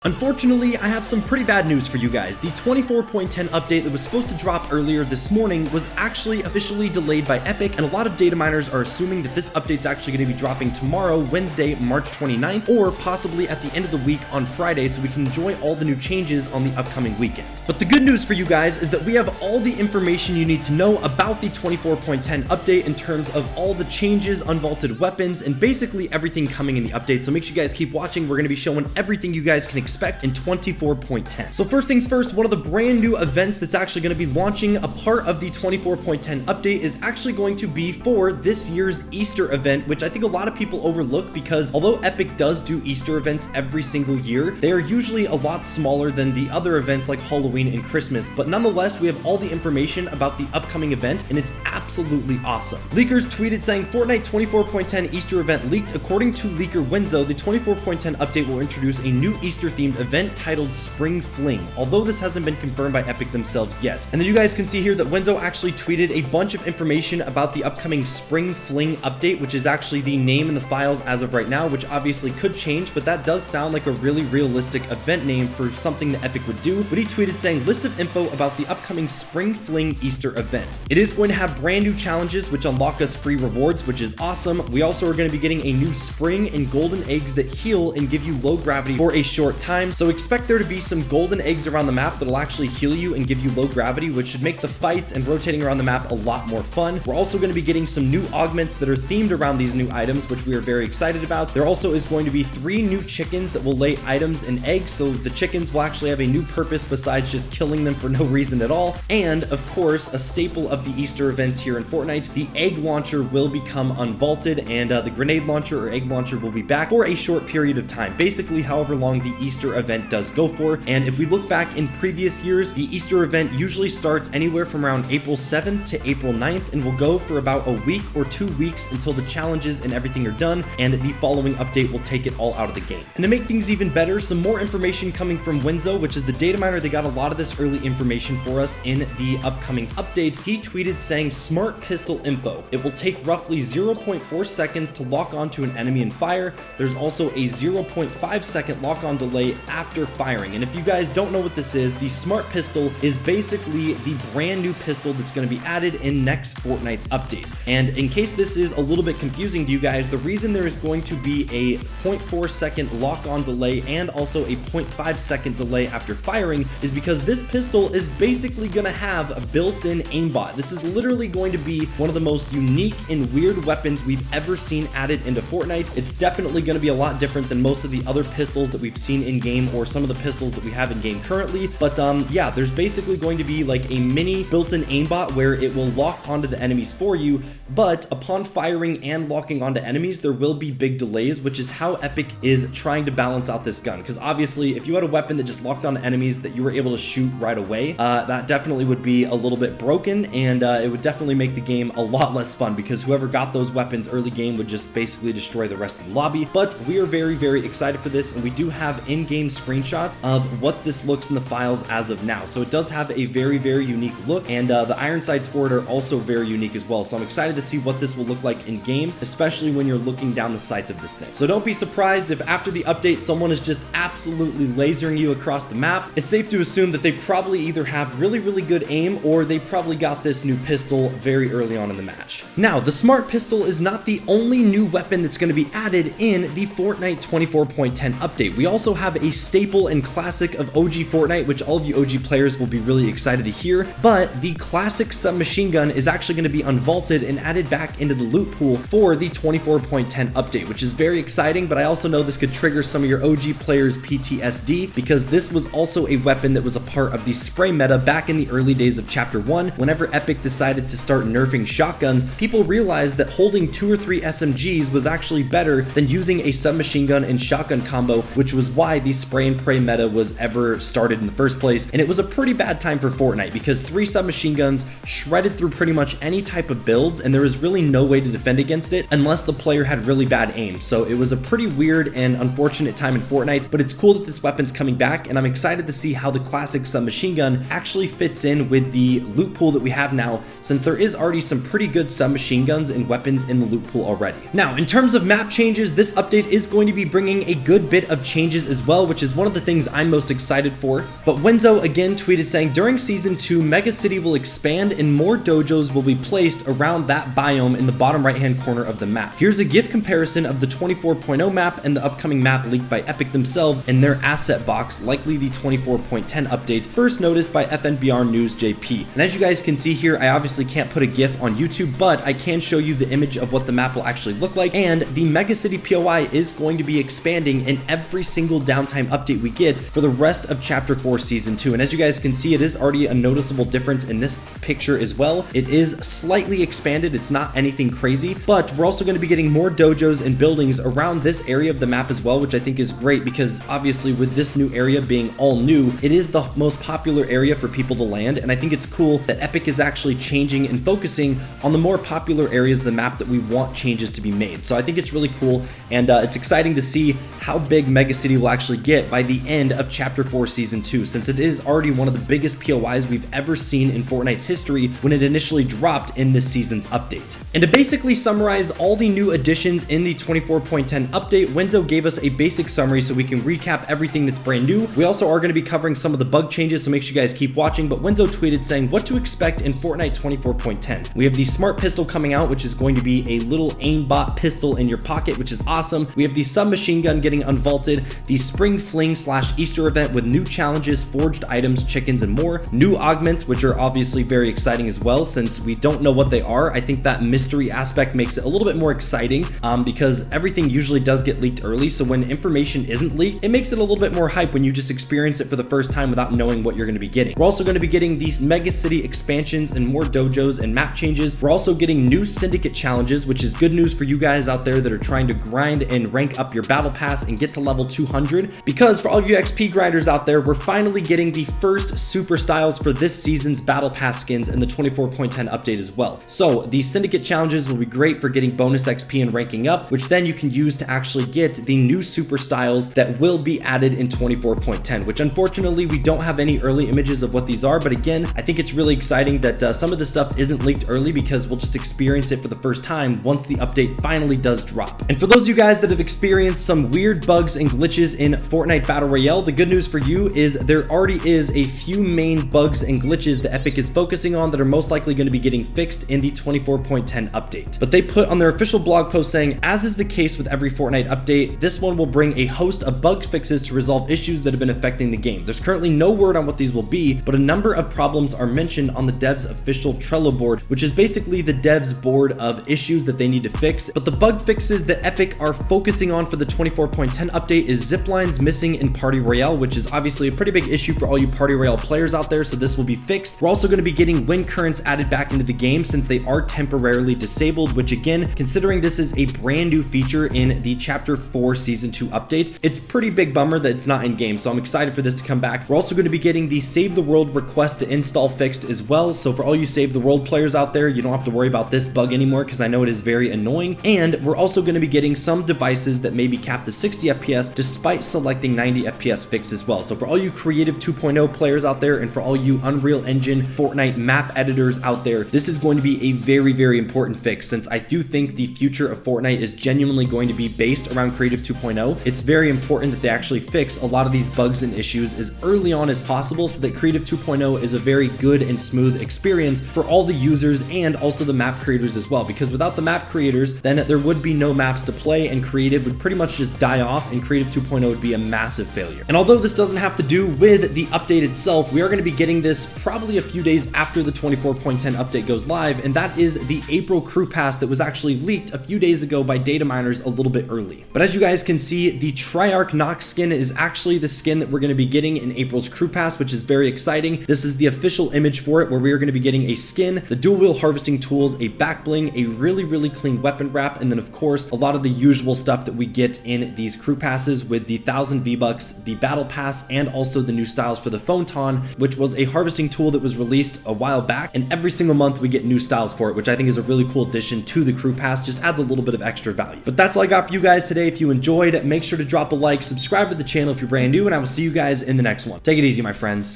Unfortunately, I have some pretty bad news for you guys. The 24.10 update that was supposed to drop earlier this morning was actually officially delayed by Epic, and a lot of data miners are assuming that this update's actually going to be dropping tomorrow, Wednesday, March 29th, or possibly at the end of the week on Friday, so we can enjoy all the new changes on the upcoming weekend. But the good news for you guys is that we have all the information you need to know about the 24.10 update in terms of all the changes, unvaulted weapons, and basically everything coming in the update. So make sure you guys keep watching. We're going to be showing everything you guys can expect in 24.10. So first things first, one of the brand new events that's actually going to be launching a part of the 24.10 update is actually going to be for this year's Easter event, which I think a lot of people overlook because although Epic does do Easter events every single year, they are usually a lot smaller than the other events like Halloween and Christmas. But nonetheless, we have all the information about the upcoming event, and it's absolutely awesome. Leakers tweeted saying Fortnite 24.10 Easter event leaked. According to leaker Wenzo, the 24.10 update will introduce a new Easter themed event titled Spring Fling, although this hasn't been confirmed by Epic themselves yet. And then you guys can see here that Wenzo actually tweeted a bunch of information about the upcoming Spring Fling update, which is actually the name in the files as of right now, which obviously could change, but that does sound like a really realistic event name for something that Epic would do. But he tweeted saying list of info about the upcoming Spring Fling Easter event. It is going to have brand new challenges which unlock us free rewards, which is awesome. We also are going to be getting a new spring and golden eggs that heal and give you low gravity for a short time. So expect there to be some golden eggs around the map that'll actually heal you and give you low gravity, which should make the fights and rotating around the map a lot more fun. We're also going to be getting some new augments that are themed around these new items, which we are very excited about. There also is going to be 3 new chickens that will lay items and eggs, so the chickens will actually have a new purpose besides just killing them for no reason at all. And of course, a staple of the Easter events here in Fortnite, the egg launcher will become unvaulted, and the grenade launcher or egg launcher will be back for a short period of time, basically however long the Easter event does go for. And if we look back in previous years, the Easter event usually starts anywhere from around April 7th to April 9th and will go for about a week or 2 weeks until the challenges and everything are done, and the following update will take it all out of the game. And to make things even better, some more information coming from Wenzo, which is the data miner that got a lot of this early information for us in the upcoming update. He tweeted saying smart pistol info. It will take roughly 0.4 seconds to lock onto an enemy and fire. There's also a 0.5 second lock on delay after firing. And if you guys don't know what this is, the smart pistol is basically the brand new pistol that's going to be added in next Fortnite's update. And in case this is a little bit confusing to you guys, the reason there is going to be a 0.4 second lock on delay and also a 0.5 second delay after firing is because this pistol is basically going to have a built-in aimbot. This is literally going to be one of the most unique and weird weapons we've ever seen added into Fortnite. It's definitely going to be a lot different than most of the other pistols that we've seen in game or some of the pistols that we have in game currently. But yeah, there's basically going to be like a mini built-in aimbot where it will lock onto the enemies for you, but upon firing and locking onto enemies, there will be big delays, which is how Epic is trying to balance out this gun. Because obviously, if you had a weapon that just locked onto enemies that you were able to shoot right away, that definitely would be a little bit broken, and it would definitely make the game a lot less fun because whoever got those weapons early game would just basically destroy the rest of the lobby. But we are very, very excited for this, and we do have in-game screenshots of what this looks in the files as of now. So it does have a very, very unique look, and the iron sights for it are also very unique as well. So I'm excited to see what this will look like in game, especially when you're looking down the sights of this thing. So don't be surprised if after the update someone is just absolutely lasering you across the map. It's safe to assume that they probably either have really, really good aim or they probably got this new pistol very early on in the match. Now, the smart pistol is not the only new weapon that's going to be added in the Fortnite 24.10 update. We also have a staple and classic of OG Fortnite, which all of you OG players will be really excited to hear, but the classic submachine gun is actually going to be unvaulted and added back into the loot pool for the 24.10 update, which is very exciting, but I also know this could trigger some of your OG players' PTSD because this was also a weapon that was a part of the spray meta back in the early days of Chapter 1. Whenever Epic decided to start nerfing shotguns, people realized that holding 2 or 3 SMGs was actually better than using a submachine gun and shotgun combo, which was why the spray and pray meta was ever started in the first place. And it was a pretty bad time for Fortnite because 3 submachine guns shredded through pretty much any type of builds, and there was really no way to defend against it unless the player had really bad aim. So it was a pretty weird and unfortunate time in Fortnite, but it's cool that this weapon's coming back, and I'm excited to see how the classic submachine gun actually fits in with the loot pool that we have now, since there is already some pretty good submachine guns and weapons in the loot pool already. Now, in terms of map changes, this update is going to be bringing a good bit of changes as well. well, which is one of the things I'm most excited for. But Wenzo again tweeted saying, during Season 2, Mega City will expand and more dojos will be placed around that biome in the bottom right-hand corner of the map. Here's a GIF comparison of the 24.0 map and the upcoming map leaked by Epic themselves in their asset box, likely the 24.10 update, first noticed by FNBR News JP. And as you guys can see here, I obviously can't put a GIF on YouTube, but I can show you the image of what the map will actually look like, and the Mega City POI is going to be expanding in every single downtime update we get for the rest of Chapter 4 Season 2. And as you guys can see, it is already a noticeable difference in this picture as well. It is slightly expanded, it's not anything crazy, but we're also going to be getting more dojos and buildings around this area of the map as well, which I think is great because obviously with this new area being all new, it is the most popular area for people to land, and I think it's cool that Epic is actually changing and focusing on the more popular areas of the map that we want changes to be made. So I think it's really cool, and it's exciting to see how big Mega City will actually get by the end of Chapter 4 Season 2, since it is already one of the biggest POIs we've ever seen in Fortnite's history when it initially dropped in this season's update. And to basically summarize all the new additions in the 24.10 update, Wenzo gave us a basic summary so we can recap everything that's brand new. We also are going to be covering some of the bug changes, so make sure you guys keep watching. But Wenzo tweeted saying what to expect in Fortnite 24.10. We have the smart pistol coming out, which is going to be a little aimbot pistol in your pocket, which is awesome. We have the submachine gun getting unvaulted, the spring fling / Easter event with new challenges, forged items, chickens, and more. New augments, which are obviously very exciting as well, since we don't know what they are. I think that mystery aspect makes it a little bit more exciting because everything usually does get leaked early. So when information isn't leaked, it makes it a little bit more hype when you just experience it for the first time without knowing what you're going to be getting. We're also going to be getting these Mega City expansions and more dojos and map changes. We're also getting new syndicate challenges, which is good news for you guys out there that are trying to grind and rank up your battle pass and get to level 200, because for all of you XP grinders out there, we're finally getting the first super styles for this season's battle pass skins in the 24.10 update as well. So these syndicate challenges will be great for getting bonus XP and ranking up, which then you can use to actually get the new super styles that will be added in 24.10, which unfortunately we don't have any early images of what these are. But again, I think it's really exciting that some of this stuff isn't leaked early, because we'll just experience it for the first time once the update finally does drop. And for those of you guys that have experienced some weird bugs and glitches in Fortnite Battle Royale, the good news for you is there already is a few main bugs and glitches that Epic is focusing on that are most likely going to be getting fixed in the 24.10 update. But they put on their official blog post saying, as is the case with every Fortnite update, this one will bring a host of bug fixes to resolve issues that have been affecting the game. There's currently no word on what these will be, but a number of problems are mentioned on the devs official Trello board, which is basically the devs board of issues that they need to fix. But the bug fixes that Epic are focusing on for the 24.10 update is zip lines missing in Party Royale, which is obviously a pretty big issue for all you Party Royale players out there, so this will be fixed. We're also going to be getting wind currents added back into the game since they are temporarily disabled, which again, considering this is a brand new feature in the Chapter 4 Season 2 update, it's pretty big bummer that it's not in game, so I'm excited for this to come back. We're also going to be getting the Save the World request to install fixed as well, so for all you Save the World players out there, you don't have to worry about this bug anymore, because I know it is very annoying. And we're also going to be getting some devices that may be capped to 60 FPS despite selecting 90 FPS fixed as well. So for all you Creative 2.0 players out there, and for all you Unreal Engine Fortnite map editors out there, this is going to be a very, very important fix, since I do think the future of Fortnite is genuinely going to be based around Creative 2.0. It's very important that they actually fix a lot of these bugs and issues as early on as possible, so that Creative 2.0 is a very good and smooth experience for all the users and also the map creators as well, because without the map creators, then there would be no maps to play, and Creative would pretty much just die off, and Creative 2.0 would be a massive failure. And although this doesn't have to do with the update itself, we are going to be getting this probably a few days after the 24.10 update goes live, and that is the April crew pass that was actually leaked a few days ago by data miners a little bit early. But as you guys can see, the Triarch Nox skin is actually the skin that we're going to be getting in April's crew pass, which is very exciting. This is the official image for it, where we are going to be getting a skin, the dual wheel harvesting tools, a back bling, a really, really clean weapon wrap, and then of course a lot of the usual stuff that we get in these crew passes with the 1000 V-Bucks, the battle pass, and also the new styles for the Photon, which was a harvesting tool that was released a while back, and every single month we get new styles for it, which I think is a really cool addition to the crew pass. Just adds a little bit of extra value. But that's all I got for you guys today. If you enjoyed, make sure to drop a like, subscribe to the channel if you're brand new, and I will see you guys in the next one. Take it easy, my friends.